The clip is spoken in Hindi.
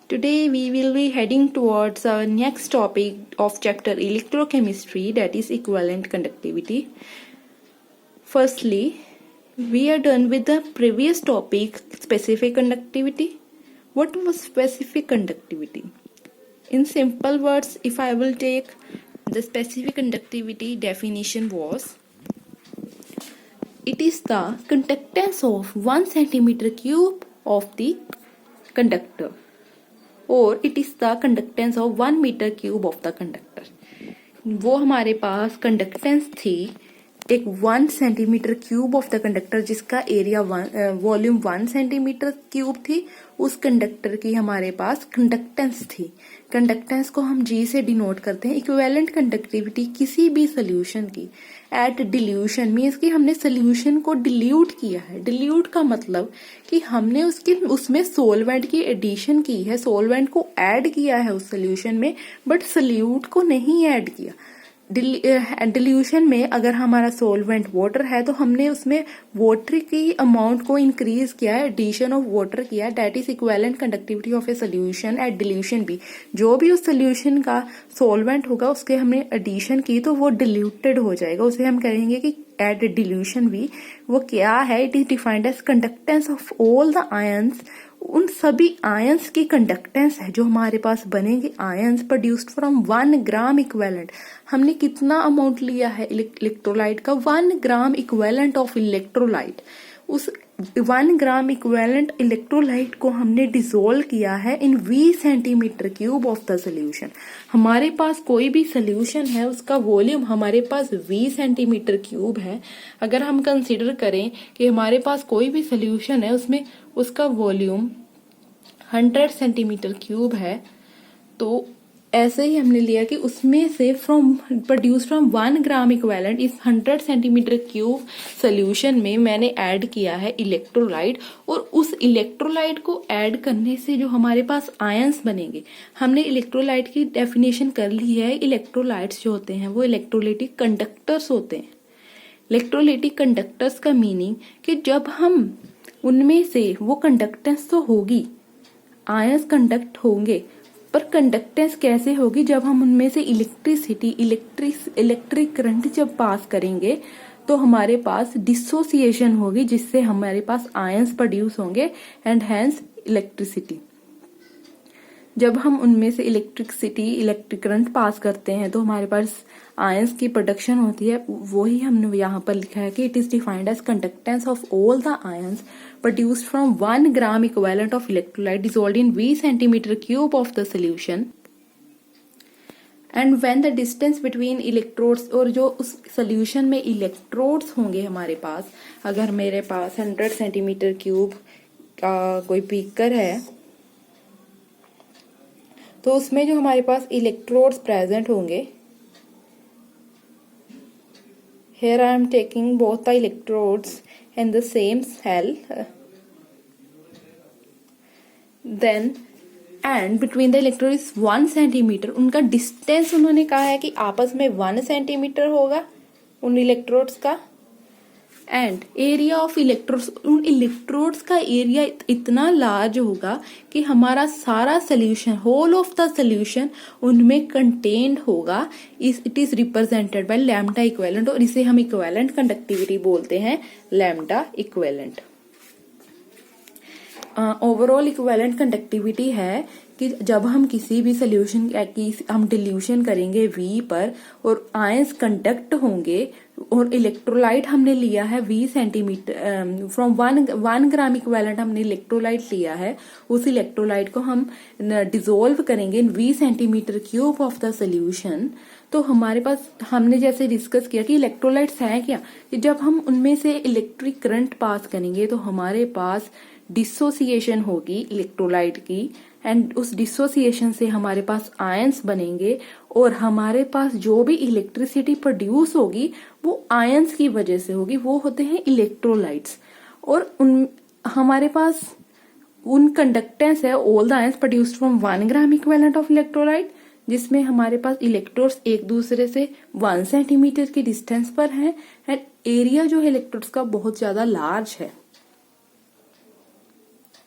Today we will be heading towards our next topic of chapter electrochemistry, that is equivalent conductivity. Firstly, we are done with the previous topic, specific conductivity. What was specific conductivity? In simple words, if I will take the specific conductivity definition was, it is the conductance of 1 centimeter cube of the conductor, और it is the conductance of 1 metre cube of the conductor. वो हमारे पास कंडक्टेंस थी एक 1 centimetre cube of the conductor, जिसका एरिया वॉल्यूम 1 सेंटीमीटर क्यूब थी। उस कंडक्टर की हमारे पास कंडक्टेंस थी। कंडक्टेंस को हम जी से डिनोट करते हैं। इक्विवेलेंट कंडक्टिविटी किसी भी सोल्यूशन की एट डिल्यूशन मीन्स कि हमने सोल्यूशन को डिल्यूट किया है। डिल्यूट का मतलब कि हमने उसमें सोलवेंट की एडिशन की है, सोलवेंट को ऐड किया है उस सोल्यूशन में, बट सोल्यूट को नहीं ऐड किया। डिल्यूशन में अगर हमारा सोलवेंट वाटर है तो हमने उसमें वाटर की अमाउंट को इंक्रीज किया है, एडिशन ऑफ वाटर किया है। That is equivalent conductivity of a solution at dilution भी। जो भी उस सोल्यूशन का सोलवेंट होगा उसके हमने एडिशन की तो वो डिल्यूटेड हो जाएगा, उसे हम कहेंगे कि एट डिल्यूशन भी। वो क्या है? It is defined as conductance of all the ions. उन सभी आयंस की कंडक्टेंस है जो हमारे पास बनेंगे। Ions produced from 1 gram equivalent. हमने कितना अमाउंट लिया है इलेक्ट्रोलाइट का? 1 ग्राम इक्विवेलेंट ऑफ इलेक्ट्रोलाइट। उस 1 ग्राम इक्विवेलेंट इलेक्ट्रोलाइट को हमने डिसोल्व किया है इन 20 centimetre cube of the solution. हमारे पास कोई भी सोल्यूशन है, उसका वॉल्यूम हमारे पास 20 सेंटीमीटर क्यूब है। अगर हम कंसीडर करें कि हमारे पास कोई भी सोल्यूशन है, उसमें उसका वॉल्यूम 100 सेंटीमीटर क्यूब है, तो ऐसे ही हमने लिया कि उसमें से प्रोड्यूस फ्रॉम 1 ग्राम इक्विवेलेंट इस 100 सेंटीमीटर क्यूब सोल्यूशन में मैंने ऐड किया है इलेक्ट्रोलाइट। और उस इलेक्ट्रोलाइट को ऐड करने से जो हमारे पास आयंस बनेंगे, हमने इलेक्ट्रोलाइट की डेफिनेशन कर ली है। इलेक्ट्रोलाइट्स जो होते हैं वो इलेक्ट्रोलाइटिक कंडक्टर्स होते हैं। इलेक्ट्रोलाइटिक कंडक्टर्स का मीनिंग कि जब हम उनमें से वो कंडक्टेंस तो होगी, आयंस कंडक्ट होंगे, पर कंडक्टेंस कैसे होगी? जब हम उनमें से इलेक्ट्रिक करंट जब पास करेंगे तो हमारे पास डिसोसिएशन होगी, जिससे हमारे पास आयंस प्रोड्यूस होंगे एंड हैंस इलेक्ट्रिसिटी। जब हम उनमें से इलेक्ट्रिक करंट पास करते हैं तो हमारे पास आयंस की प्रोडक्शन होती है। वही हमने यहाँ पर लिखा है कि it is defined as conductance of all the ions produced from 1 gram equivalent of electrolyte dissolved in 20 centimeter cube of the solution, and when the distance between electrodes, और जो उस solution में electrodes होंगे हमारे पास, अगर मेरे पास 100 सेंटीमीटर क्यूब का कोई बीकर है तो उसमें जो हमारे पास electrodes present होंगे, here I am taking both the electrodes in the same cell, then and between the electrode is 1 centimetre. उनका डिस्टेंस उन्होंने कहा है कि आपस में 1 सेंटीमीटर होगा उन इलेक्ट्रोड्स का। एंड एरिया ऑफ इलेक्ट्रोड्स, उन इलेक्ट्रोड्स का एरिया इतना लार्ज होगा कि हमारा सारा solution, whole of the solution उनमें कंटेन्ड होगा। It is represented by lambda equivalent, और इसे हम इक्विवेलेंट कंडक्टिविटी बोलते हैं, lambda equivalent. Overall equivalent conductivity है कि जब हम किसी भी सोल्यूशन की हम डिल्यूशन करेंगे V पर और आयंस कंडक्ट होंगे, और इलेक्ट्रोलाइट हमने लिया है 20 सेंटीमीटर फ्रॉम 1 ग्राम इक्विवेलेंट हमने इलेक्ट्रोलाइट लिया है। उस इलेक्ट्रोलाइट को हम डिसोल्व करेंगे इन 20 centimetre cube of the solution. तो हमारे पास, हमने जैसे डिस्कस किया कि इलेक्ट्रोलाइट्स हैं क्या, कि जब हम उनमें से इलेक्ट्रिक करंट पास करेंगे तो हमारे पास डिसोसिएशन होगी इलेक्ट्रोलाइट की, एंड उस डिसोसिएशन से हमारे पास आयंस बनेंगे, और हमारे पास जो भी इलेक्ट्रिसिटी प्रोड्यूस होगी वो आयंस की वजह से होगी। वो होते हैं इलेक्ट्रोलाइट्स। और हमारे पास उन कंडक्टेंस है all the ions produced from 1 gram equivalent of electrolyte, जिसमें हमारे पास इलेक्ट्रोड्स एक दूसरे से 1 सेंटीमीटर की डिस्टेंस पर हैं, एंड एरिया जो है इलेक्ट्रोड्स का बहुत ज्यादा लार्ज है।